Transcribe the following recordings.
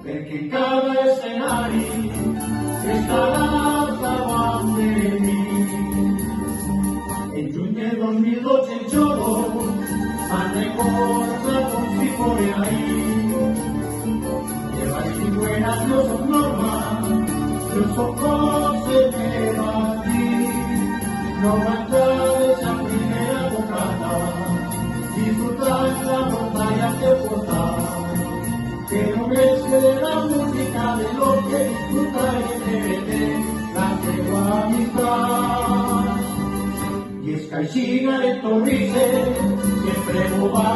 Perché cada escenari estarà davanti a me. En giugno del 2012 el choro me recorda con si por ahí. Llevas y buenas no son normas, yo soy cosa de Madrid. No mancha esa primera bocata, disfrutar la montaña que porta, que no mezcle de la música de lo que disfruta de la que amistad. Y es que China de Torrice siempre va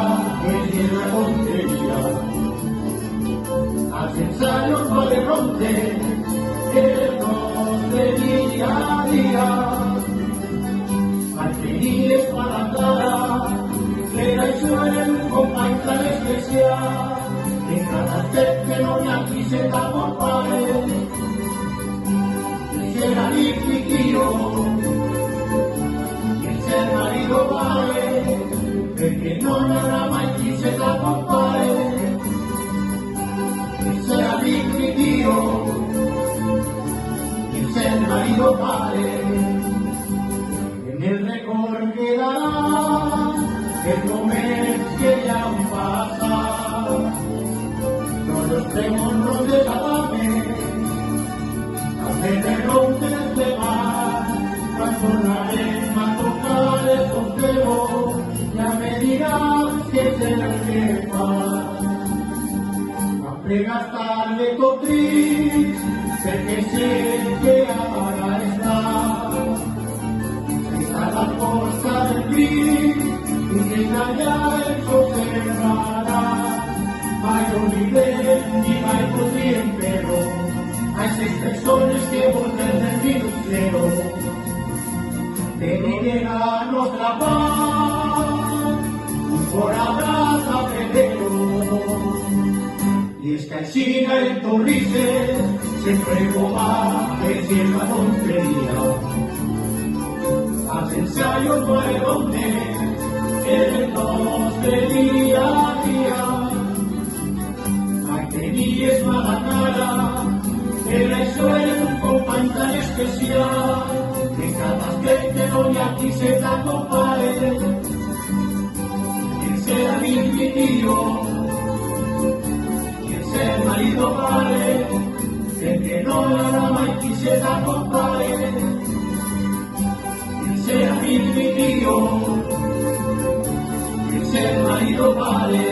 en la tontería. Hace ensayos vale romper el nombre día a día. Alfeñiles para la cara, era y suelen con tan especial, que cada vez que no me aquí se da por pared. Quisiera mi tío, que el marido vale, porque no me da más y se da por pared. Quisiera mi tío, que el marido vale. En el récord quedará el comer que ya han pasado, no los tenemos de salame, hacer romper de mar, cuando la arena tocar el conteo, ya me dirás que es el que va. A pregastar de cotriz, sé que siempre ahora está. La costa del gris, y que allá el sol se hermana. Mayo libre y mayo bien, pero hay 6 personas que vuelven del minucero. Pero llega nuestra paz, por abrazo febrero. Y es que en China, en Torrices, siempre va a decir la tontería. Hace ensayos por el donde el dos de día a día. Hay que ni es mala cara, el eso es un compañero tan especial, que cada vez que no me aquí se da compadre. Quien sea mi tío, quien sea el marido padre, el que no la ama y aquí se da compadre. Sea mi tío, que sea el marido padre.